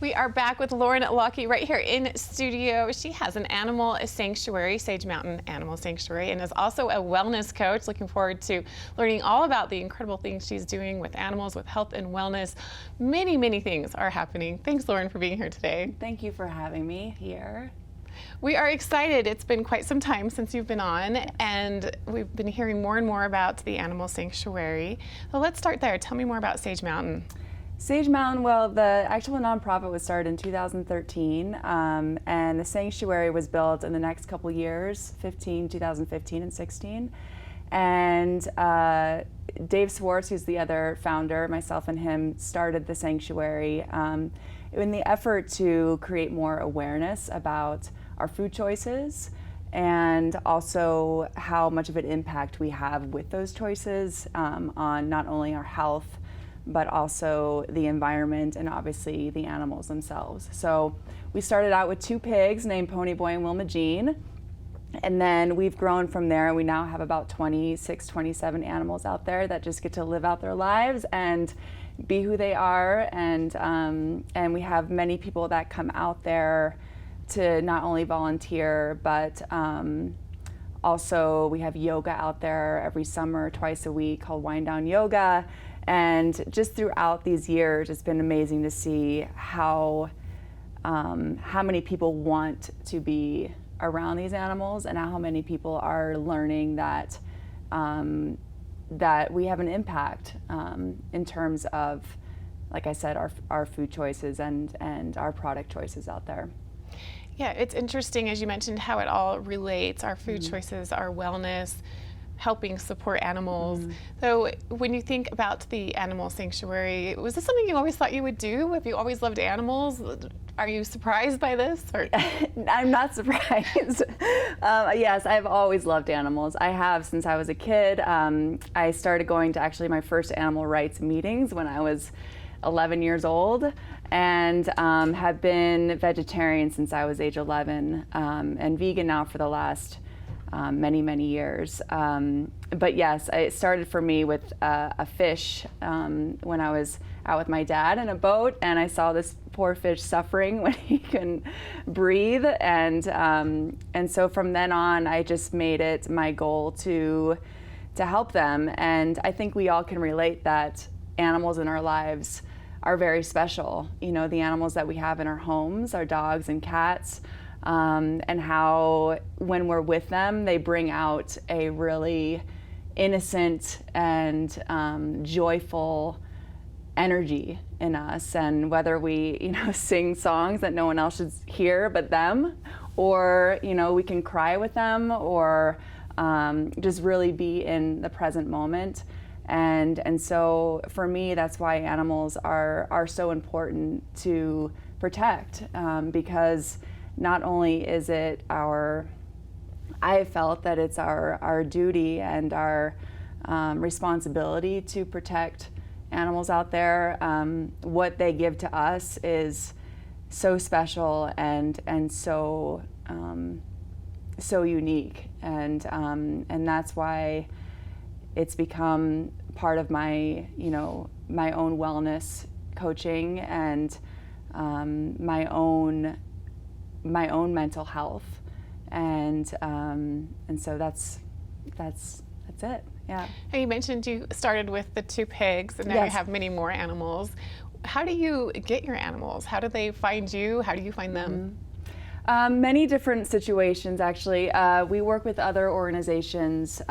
We are back with Lauren Lockey right here in studio. She has an animal sanctuary, Sage Mountain Animal Sanctuary, and is also a wellness coach. Looking forward to learning all about the incredible things she's doing with animals, with health and wellness. Many, many things are happening. Thanks, Lauren, for being here today. Thank you for having me here. We are excited. It's been quite some time since you've been on, and we've been hearing more and more about the animal sanctuary. So let's start there. Tell me more about Sage Mountain. Sage Mountain, well, the actual nonprofit was started in 2013, and the sanctuary was built in the next couple years, 2015 and 16. And Dave Swartz, who's the other founder, myself and him, started the sanctuary in the effort to create more awareness about our food choices and also how much of an impact we have with those choices on not only our health, but also the environment and obviously the animals themselves. So we started out with 2 pigs named Ponyboy and Wilma Jean, and then we've grown from there. We now have about 26, 27 animals out there that just get to live out their lives and be who they are, and we have many people that come out there to not only volunteer, but also we have yoga out there every summer, twice a week, called Wind Down Yoga. And just throughout these years, it's been amazing to see how many people want to be around these animals, and how many people are learning that that we have an impact in terms of, like I said, our food choices and our product choices out there. Yeah, it's interesting, as you mentioned, how it all relates, our food choices, our wellness, helping support animals. So when you think about the animal sanctuary, was this something you always thought you would do? Have you always loved animals? Are you surprised by this? Or? I'm not surprised. Yes, I've always loved animals. I have since I was a kid. I started going to actually my first animal rights meetings when I was 11 years old, and have been vegetarian since I was age 11, and vegan now for the last many, many years. But yes, it started for me with a fish when I was out with my dad in a boat, and I saw this poor fish suffering when he couldn't breathe, and so from then on, I just made it my goal to help them. And I think we all can relate that animals in our lives are very special. You know, the animals that we have in our homes, our dogs and cats, and how when we're with them, they bring out a really innocent and joyful energy in us. And whether we, sing songs that no one else should hear but them, or, we can cry with them, or just really be in the present moment. And so for me, that's why animals are so important to protect, because not only is it I felt that it's our duty and our responsibility to protect animals out there. What they give to us is so special and so so unique, and that's why it's become part of my my own wellness coaching and my own mental health, and so that's it. Yeah. And you mentioned you started with the 2 pigs, and now you have many more animals. How do you get your animals? How do they find you? How do you find them? Many different situations, actually. We work with other organizations.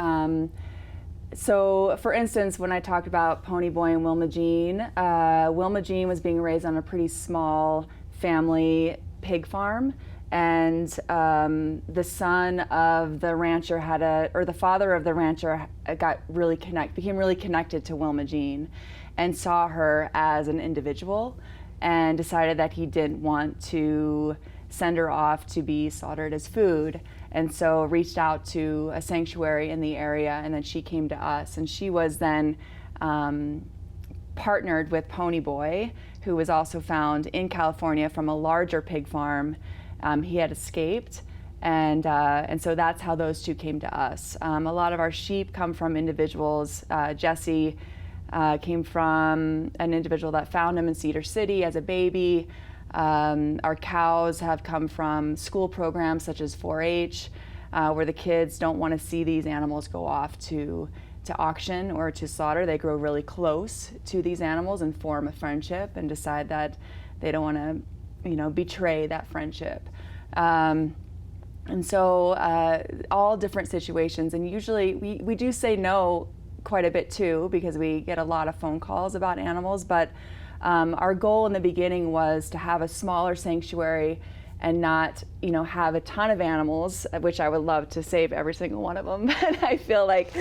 So, for instance, when I talked about Ponyboy and Wilma Jean was being raised on a pretty small family pig farm, and the son of the rancher the father of the rancher became really connected to Wilma Jean, and saw her as an individual, and decided that he didn't want to send her off to be slaughtered as food. And so reached out to a sanctuary in the area, and then she came to us. And she was then partnered with Ponyboy, who was also found in California from a larger pig farm. He had escaped, and so that's how those 2 came to us. A lot of our sheep come from individuals. Jesse came from an individual that found him in Cedar City as a baby. Our cows have come from school programs such as 4-H, where the kids don't want to see these animals go off to auction or to slaughter. They grow really close to these animals and form a friendship and decide that they don't want to, betray that friendship. And so all different situations, and usually we do say no quite a bit too, because we get a lot of phone calls about animals, but our goal in the beginning was to have a smaller sanctuary and not, have a ton of animals, which I would love to save every single one of them. But I feel like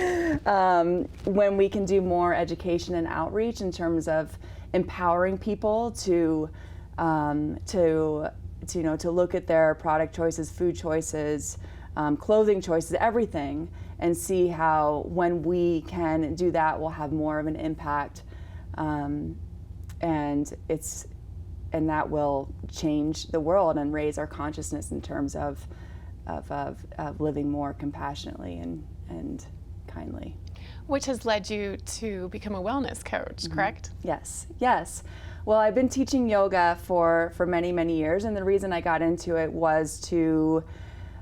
when we can do more education and outreach in terms of empowering people to look at their product choices, food choices, clothing choices, everything, and see how when we can do that, we'll have more of an impact, and that will change the world and raise our consciousness in terms of living more compassionately and kindly. Which has led you to become a wellness coach, correct? Yes. Well, I've been teaching yoga for many, many years, and the reason I got into it was to,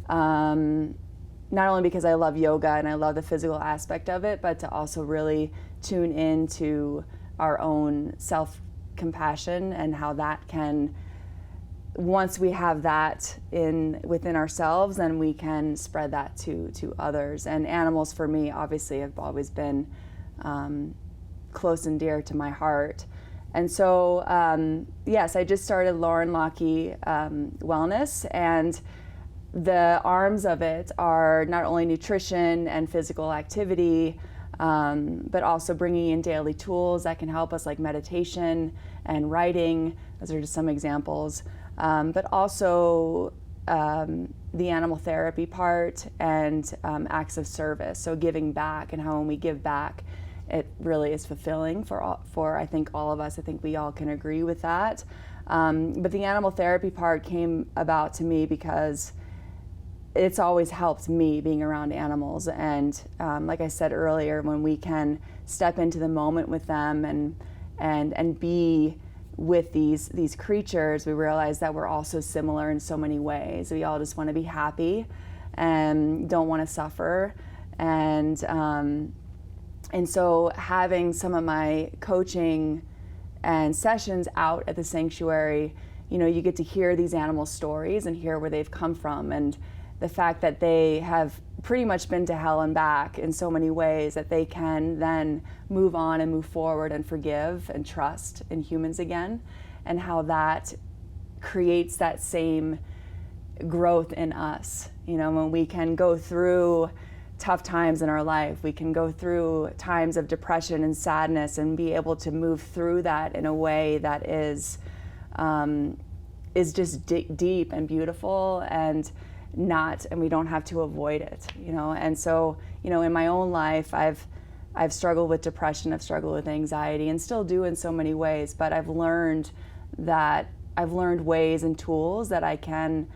not only because I love yoga and I love the physical aspect of it, but to also really tune into our own self-compassion and how that can, once we have that within ourselves, then we can spread that to others. And animals, for me, obviously have always been close and dear to my heart. And so, yes, I just started Lauren Lockey Wellness, and the arms of it are not only nutrition and physical activity, but also bringing in daily tools that can help us, like meditation and writing. Those are just some examples. But also the animal therapy part and acts of service. So giving back, and how when we give back, it really is fulfilling for I think all of us. I think we all can agree with that. But the animal therapy part came about to me because it's always helped me being around animals. And like I said earlier, when we can step into the moment with them and be with these creatures, we realize that we're also similar in so many ways. We all just want to be happy and don't want to suffer. And so having some of my coaching and sessions out at the sanctuary, you get to hear these animal stories and hear where they've come from, and the fact that they have pretty much been to hell and back in so many ways, that they can then move on and move forward and forgive and trust in humans again, and how that creates that same growth in us. When we can go through tough times in our life, we can go through times of depression and sadness and be able to move through that in a way that is just deep and beautiful, and we don't have to avoid it, And so, in my own life, I've struggled with depression, I've struggled with anxiety, and still do in so many ways. But I've learned ways and tools that I can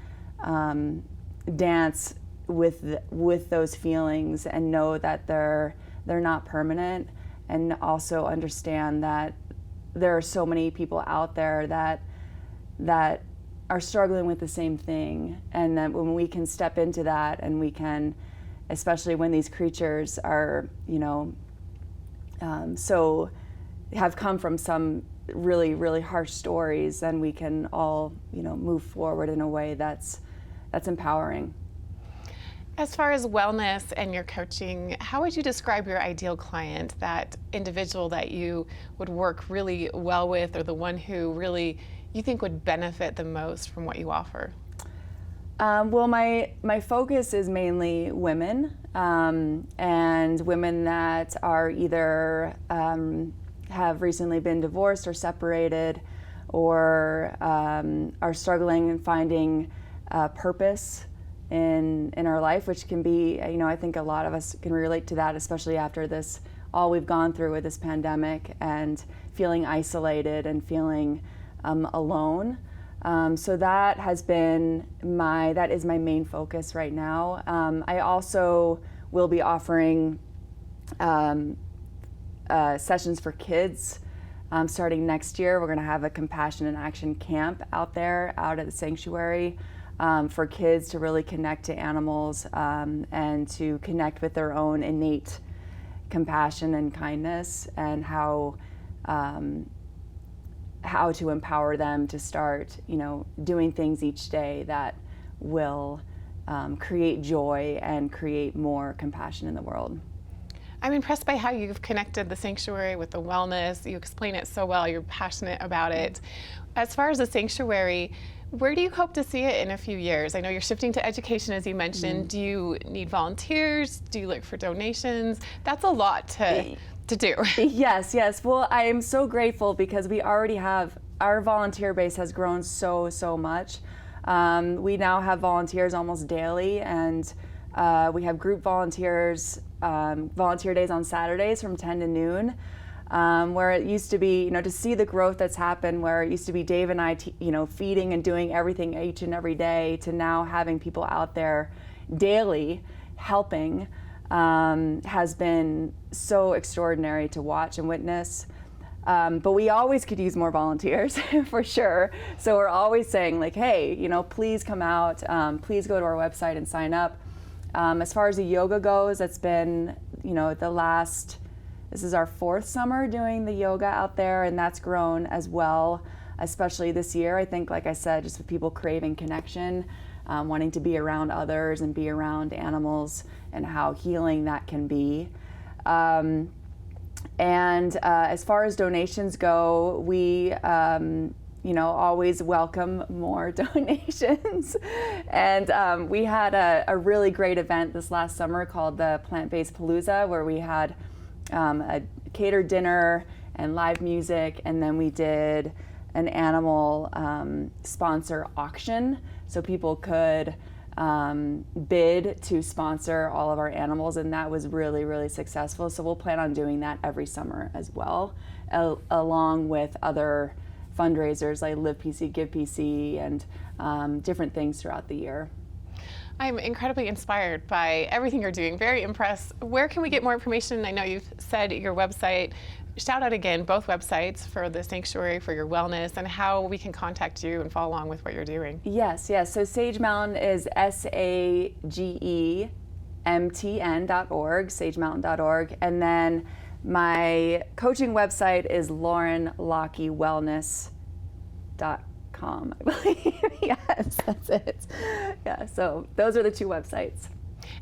dance with those feelings and know that they're not permanent, and also understand that there are so many people out there that are struggling with the same thing, and that when we can step into that, and we can, especially when these creatures are, so have come from some really, really harsh stories, then we can all, move forward in a way that's empowering. As far as wellness and your coaching, how would you describe your ideal client, that individual that you would work really well with, or the one who really you think would benefit the most from what you offer? Well, my focus is mainly women, and women that are either have recently been divorced or separated, or are struggling and finding purpose in our life, which can be, I think a lot of us can relate to that, especially after all we've gone through with this pandemic, and feeling isolated and feeling alone. So that is my main focus right now. I also will be offering sessions for kids Starting next year, we're going to have a Compassion in Action camp out at the sanctuary, for kids to really connect to animals, and to connect with their own innate compassion and kindness, and how to empower them to start, doing things each day that will create joy and create more compassion in the world. I'm impressed by how you've connected the sanctuary with the wellness. You explain it so well. You're passionate about it. As far as the sanctuary, where do you hope to see it in a few years? I know you're shifting to education, as you mentioned. Do you need volunteers? Do you look for donations? That's a lot to do. Yes. Well, I am so grateful because we already have, our volunteer base has grown so much. We now have volunteers almost daily, and we have group volunteers, volunteer days on Saturdays from 10 to noon, where it used to be, to see the growth that's happened, where it used to be Dave and I, feeding and doing everything each and every day, to now having people out there daily helping, has been so extraordinary to watch and witness. But we always could use more volunteers for sure. So we're always saying, like, hey, please come out, please go to our website and sign up. As far as the yoga goes, it's been, this is our 4th summer doing the yoga out there, and that's grown as well, especially this year. I think, like I said, just with people craving connection, wanting to be around others and be around animals, and how healing that can be. As far as donations go, we always welcome more donations. And we had a really great event this last summer called the Plant-Based Palooza, where we had a catered dinner and live music, and then we did an animal sponsor auction, so people could bid to sponsor all of our animals, and that was really successful. So we'll plan on doing that every summer as well, along with other fundraisers like Live PC, Give PC, and different things throughout the year. I'm incredibly inspired by everything you're doing. Very impressed. Where can we get more information? I know you've said your website. Shout out again both websites for the sanctuary, for your wellness, and how we can contact you and follow along with what you're doing. Yes. So Sage Mountain is SAGEMTN.org, sagemountain.org. And then my coaching website is laurenlockeywellness.com, I believe. Yes, that's it. Yeah, so those are the 2 websites.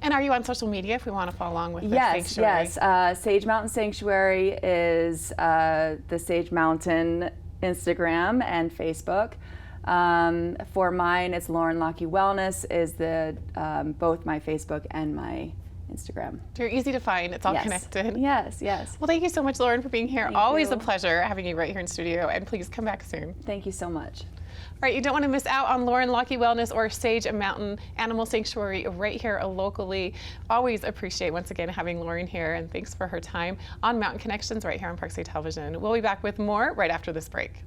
And are you on social media if we want to follow along with the sanctuary? Yes. Sage Mountain Sanctuary is the Sage Mountain Instagram and Facebook. For mine, it's Lauren Lockey Wellness is both my Facebook and my Instagram. You're easy to find. It's all connected. Yes. Well, thank you so much, Lauren, for being here. Thank Always you. a pleasure having you right here in studio, and please come back soon. Thank you so much. All right, you don't want to miss out on Lauren Lockey Wellness or Sage Mountain Animal Sanctuary right here locally. Always appreciate, once again, having Lauren here, and thanks for her time on Mountain Connections right here on Park City Television. We'll be back with more right after this break.